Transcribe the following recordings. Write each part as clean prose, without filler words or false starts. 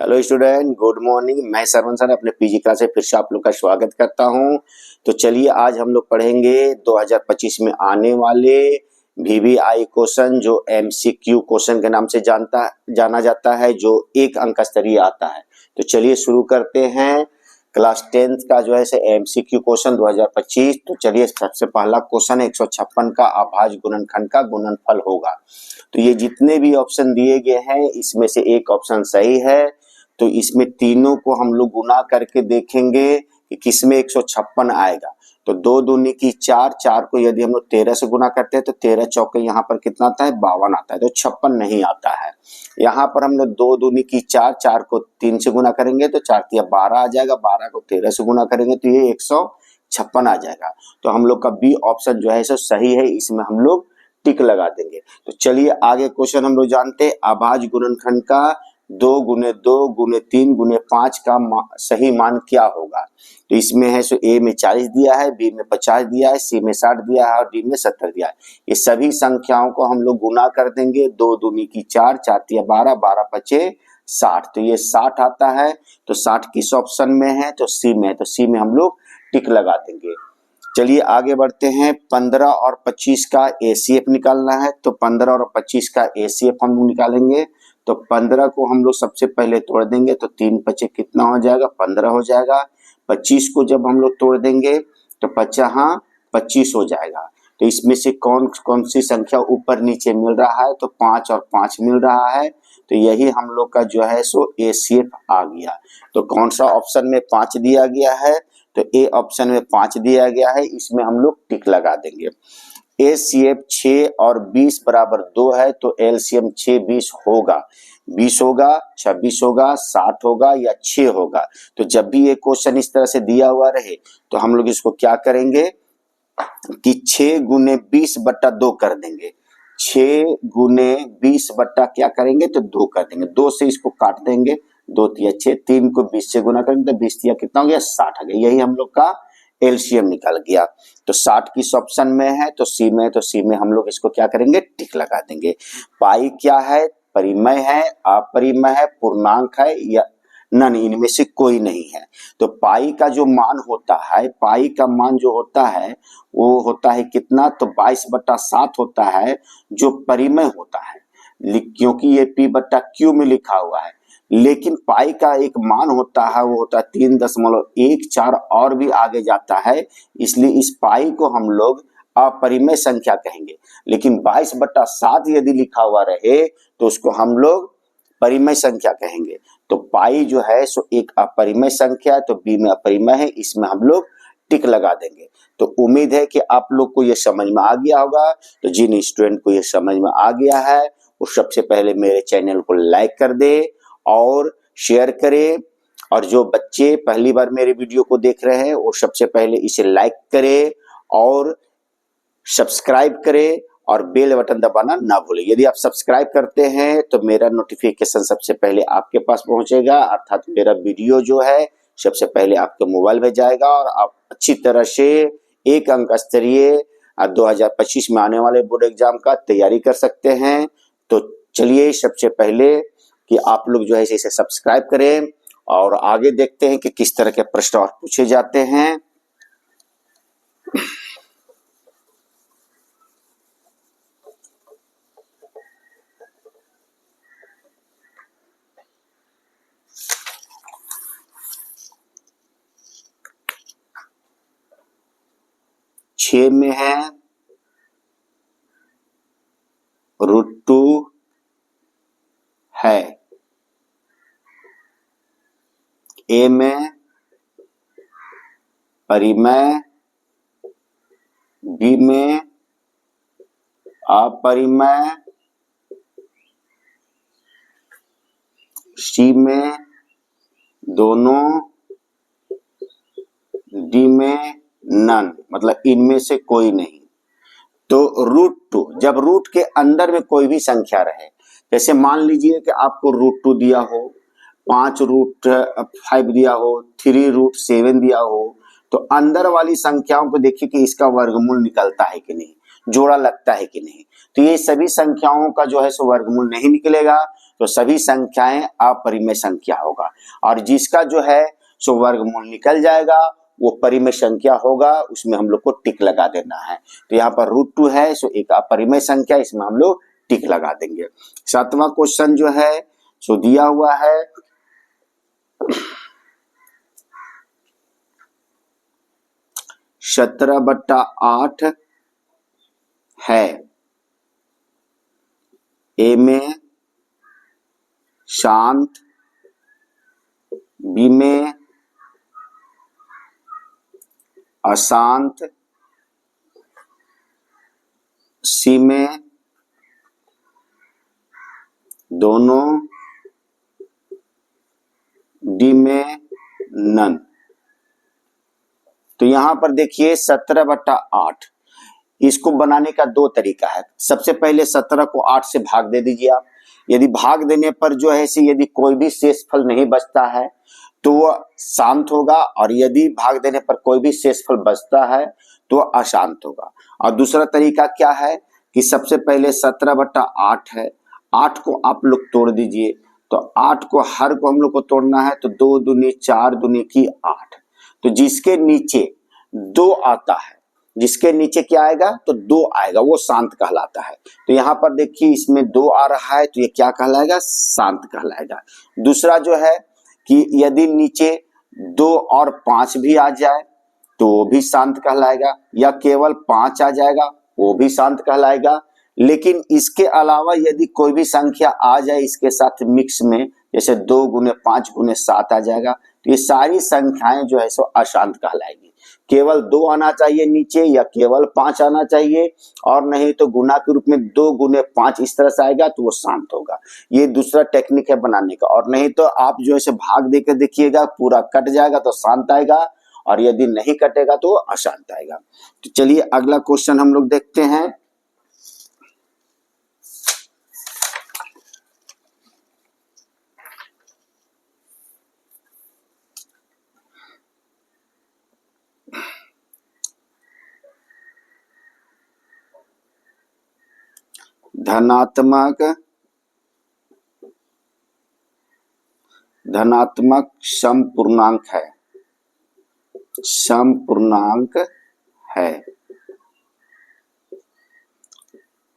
Hello student, good morning. मैं Sarwan sir अपने PG class से फिर से आप लोग का स्वागत करता हूं। तो चलिए आज हम लोग पढ़ेंगे 2025 में आने वाले वीवीआई क्वेश्चन, जो एमसीक्यू क्वेश्चन के नाम से जाना जाता है, जो एक अंक स्तरीय आता है। तो चलिए शुरू करते हैं क्लास 10th का जो है एमसीक्यू क्वेश्चन 2025। तो चलिए सबसे पहला क्वेश्चन 156 का अभाज्य गुणनखंड का गुणनफल होगा। तो ये जितने भी ऑप्शन दिए गए हैं इसमें से एक ऑप्शन सही है। तो इसमें तीनों को हम लोग गुना करके देखेंगे कि किसमें 156 आएगा। तो 2 दूनी की 4, 4 को यदि हम लोग 13 से गुना करते हैं तो 13 चौके यहाँ पर कितना आता है, 52 आता है। तो 56 नहीं आता है। यहाँ पर हम लोग 2 दूनी की 4, 4 को 3 से गुना करेंगे तो 4 तिया 12 आ जाएगा। 12 को 13 से गुना करेंगे तो ये 156 आ जाएगा। तो हम लोग का बी ऑप्शन जो है सो सही है, इसमें हम लोग टिक लगा देंगे। तो चलिए आगे क्वेश्चन हम लोग जानते हैं। अभाज्य गुणनखंड का 2 गुने 2 गुने 3 गुने 5 का सही मान क्या होगा। तो इसमें है सो ए में 40 दिया है, बी में 50 दिया है, सी में 60 दिया है और डी में 70 दिया है। ये सभी संख्याओं को हम लोग गुना कर देंगे। 2 दूनी की 4, 4 तिया 12, 12 पचे 60। तो ये 60 आता है। तो 60 किस ऑप्शन में है, तो सी में है। तो सी में हम लोग टिक लगा देंगे। चलिए आगे बढ़ते हैं। 15 और 25 का एसीएफ निकालना है। तो 15 और 25 का एसीएफ हम लोग निकालेंगे। तो 15 को हम लोग सबसे पहले तोड़ देंगे तो 3 पचे कितना हो जाएगा, 15 हो जाएगा। 25 को जब हम लोग तोड़ देंगे तो 25 हो जाएगा। तो इसमें से कौन कौन सी संख्या ऊपर नीचे मिल रहा है, तो 5 और 5 मिल रहा है। तो यही हम लोग का जो है सो एसीएफ आ गया। तो कौन सा ऑप्शन में 5 दिया गया है, तो ए ऑप्शन में 5 दिया गया है, इसमें हम लोग टिक लगा देंगे। एसीएफ 6 और 20 बराबर 2 है। तो एलसीएम 6 20 होगा, 20 होगा, 26 होगा, 60 होगा या 6 होगा। तो जब भी ये क्वेश्चन इस तरह से दिया हुआ रहे तो हम लोग इसको क्या करेंगे कि 6 गुने 20 बट्टा 2 कर देंगे। 6 गुने 20 बट्टा क्या करेंगे, तो 2 कर देंगे। 2 से इसको काट देंगे, 2 तिया 6, 3 को 20 से गुना करेंगे तो 20 तिया कितना हो गया, 60 आ गया। यही हम लोग का एलसीएम निकल गया। तो 60 किस ऑप्शन में है, तो सी में। तो सी में हम लोग इसको क्या करेंगे, टिक लगा देंगे। पाई क्या है, परिमेय है, अपरिमेय है, पूर्णांक है या नन, इनमें से कोई नहीं है। तो पाई का जो मान होता है, पाई का मान जो होता है वो होता है कितना, तो 22/7 होता है, जो परिमेय होता है, क्योंकि ये पी बट्टा क्यू में लिखा हुआ है। लेकिन पाई का एक मान होता है, वो होता है 3.14 और भी आगे जाता है, इसलिए इस पाई को हम लोग अपरिमेय संख्या कहेंगे। लेकिन 22/7 यदि लिखा हुआ रहे तो उसको हम लोग परिमेय संख्या कहेंगे। तो पाई जो है सो एक अपरिमेय संख्या है, तो बी में अपरिमेय है, इसमें हम लोग टिक लगा देंगे। तो उम्मीद है कि आप लोग को ये समझ में आ गया होगा। तो जिन स्टूडेंट को ये समझ में आ गया है वो सबसे पहले मेरे चैनल को लाइक कर दे और शेयर करे, और जो बच्चे पहली बार मेरे वीडियो को देख रहे हैं वो सबसे पहले इसे लाइक करे और सब्सक्राइब करे और बेल बटन दबाना ना भूलें। यदि आप सब्सक्राइब करते हैं तो मेरा नोटिफिकेशन सबसे पहले आपके पास पहुंचेगा, अर्थात मेरा वीडियो जो है सबसे पहले आपके मोबाइल में जाएगा और आप अच्छी तरह से एक अंक स्तरीय 2025 में आने वाले बोर्ड एग्जाम का तैयारी कर सकते हैं। तो चलिए सबसे पहले कि आप लोग जो है इसे सब्सक्राइब करें और आगे देखते हैं कि किस तरह के प्रश्न और पूछे जाते हैं। छह में है √2 है, ए में परिमेय, बी में अपरिमेय, सी में दोनों, डी में नन, मतलब इनमें से कोई नहीं। तो √2, जब रूट के अंदर में कोई भी संख्या रहे, जैसे मान लीजिए कि आपको √2 दिया हो, 5√5 दिया हो, 3√7 दिया हो, तो अंदर वाली संख्याओं को देखिए कि इसका वर्गमूल निकलता है कि नहीं, जोड़ा लगता है कि नहीं। तो ये सभी संख्याओं का जो है सो वर्गमूल नहीं निकलेगा। तो सभी संख्याएं अपरिमेय संख्या होगा, और जिसका जो है सो वर्गमूल निकल जाएगा वो परिमेय संख्या होगा, उसमें हम लोग को टिक लगा देना है। तो यहाँ पर √2 है सो एक अपरिमेय संख्या, इसमें हम लोग टिक लगा देंगे। 7वां क्वेश्चन जो है सो दिया हुआ है 17/8 है, ए में शांत, बी में अशांत, सी में दोनों, डी में नन। तो यहां पर देखिए 17/8 इसको बनाने का दो तरीका है। सबसे पहले 17 को 8 से भाग दे दीजिए आप। यदि भाग देने पर जो है यदि कोई भी शेषफल नहीं बचता है तो वह शांत होगा, और यदि भाग देने पर कोई भी शेषफल बचता है तो वह अशांत होगा। और दूसरा तरीका क्या है कि सबसे पहले 17/8 है, 8 को आप लोग तोड़ दीजिए। तो 8 को हर को हम लोग को तोड़ना है, तो 2 दूनी 4 दूनी की 8। तो जिसके नीचे 2 आता है, जिसके नीचे क्या आएगा तो 2 आएगा, वो शांत कहलाता है। तो यहाँ पर देखिए इसमें 2 आ रहा है तो ये क्या कहलाएगा, शांत कहलाएगा। दूसरा जो है कि यदि नीचे 2 और 5 भी आ जाए तो वो भी शांत कहलाएगा, या केवल 5 आ जाएगा वो भी शांत कहलाएगा। लेकिन इसके अलावा यदि कोई भी संख्या आ जाए इसके साथ मिक्स में, जैसे 2 गुने 5 गुने 7 आ जाएगा, तो ये सारी संख्याएं जो है सो अशांत कहलाएगी। केवल 2 आना चाहिए नीचे, या केवल 5 आना चाहिए, और नहीं तो गुना के रूप में 2 गुने 5 इस तरह से आएगा तो वो शांत होगा। ये दूसरा टेक्निक है बनाने का। और नहीं तो आप जो है भाग देकर देखिएगा, पूरा कट जाएगा तो शांत आएगा, और यदि नहीं कटेगा तो अशांत आएगा। तो चलिए अगला क्वेश्चन हम लोग देखते हैं। धनात्मक समपूर्णांक है, समपूर्णांक है।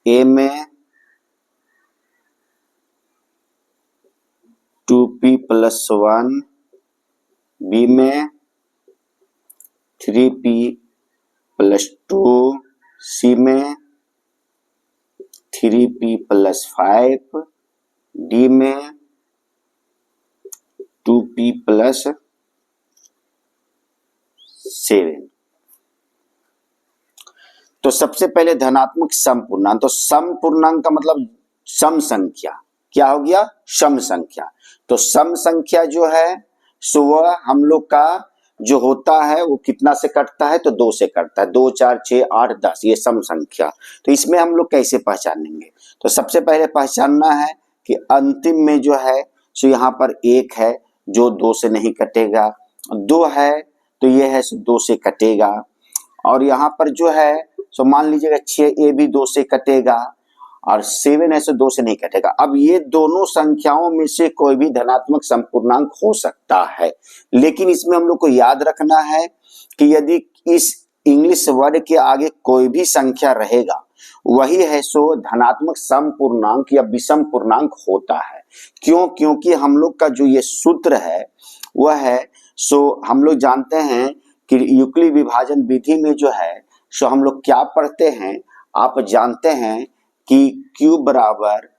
ए में 2p+1, बी में 3p+2, सी में 3p+5, डी में 2p+7। तो सबसे पहले धनात्मक समपूर्णांक, तो समपूर्णांक का मतलब सम संख्या। क्या हो गया, सम संख्या। तो सम संख्या जो है सो वह हम लोग का जो होता है वो कितना से कटता है, तो 2 से कटता है। 2 4 6 8 10, ये सम संख्या। तो इसमें हम लोग कैसे पहचानेंगे, तो सबसे पहले पहचानना है कि अंतिम में जो है सो यहाँ पर 1 है जो 2 से नहीं कटेगा, 2 है तो ये है सो 2 से कटेगा, और यहाँ पर जो है सो मान लीजिएगा 6, ये भी 2 से कटेगा, और 7 है सो 2 से नहीं कटेगा। अब ये दोनों संख्याओं में से कोई भी धनात्मक समपूर्णांक हो सकता है, लेकिन इसमें हम लोग को याद रखना है कि यदि इस इंग्लिश वर्ड के आगे कोई भी संख्या रहेगा वही है सो धनात्मक समपूर्णांक या विषम पूर्णांक होता है। क्यों, क्योंकि हम लोग का जो ये सूत्र है वह है सो हम लोग जानते हैं कि यूक्लिड विभाजन विधि में जो है सो हम लोग क्या पढ़ते हैं, आप जानते हैं कि Q बराबर,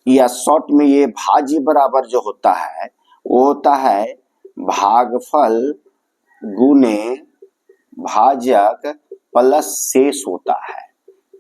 या शॉर्ट में ये भाज्य बराबर जो होता है वो होता है भागफल गुने भाजक प्लस शेष होता है।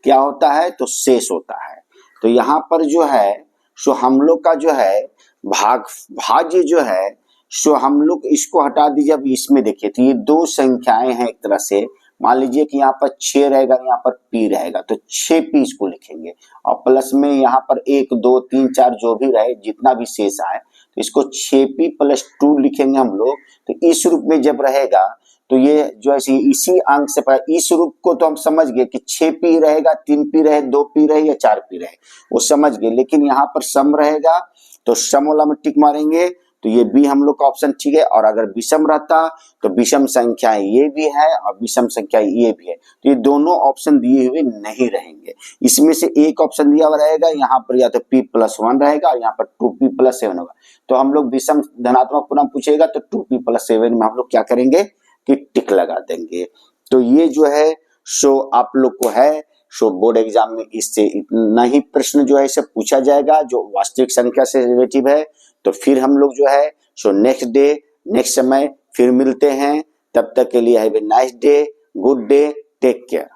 क्या होता है, तो शेष होता है। तो यहाँ पर जो है सो हम लोग का जो है भाज्य जो है सो हम लोग इसको हटा दीजिए। अब इसमें देखिए तो ये 2 संख्याएं हैं एक तरह से, मान लीजिए कि यहाँ पर 6 रहेगा, यहाँ पर p रहेगा, तो 6p इसको लिखेंगे, और प्लस में यहाँ पर 1 2 3 4 जो भी रहे, जितना भी शेष आए, तो इसको 6p+2 लिखेंगे हम लोग। तो इस रूप में जब रहेगा तो ये जो है इसी अंक से इस रूप को तो हम समझ गए कि 6p रहेगा, 3p रहे, 2p रहे या 4p रहे, वो समझ गए। लेकिन यहाँ पर सम रहेगा तो सम वाला में टिक मारेंगे, तो ये बी हम लोग का ऑप्शन ठीक है। और अगर विषम रहता तो विषम संख्याएं ये भी है और विषम संख्या ये भी है, तो ये दोनों ऑप्शन दिए हुए नहीं रहेंगे। इसमें से एक ऑप्शन दिया हुआ रहेगा, यहाँ पर या तो p+1 रहेगा और यहाँ पर 2p+7 होगा। तो हम लोग विषम धनात्मक पूर्णांक पूछेगा तो 2p+7 में हम लोग क्या करेंगे कि टिक लगा देंगे। तो ये जो है सो आप लोग को है सो बोर्ड एग्जाम में इससे इतना ही प्रश्न जो है इसे पूछा जाएगा जो वास्तविक संख्या से रिलेटिव है। तो फिर हम लोग जो है सो नेक्स्ट डे नेक्स्ट समय फिर मिलते हैं। तब तक के लिए have a nice day, good day, take care.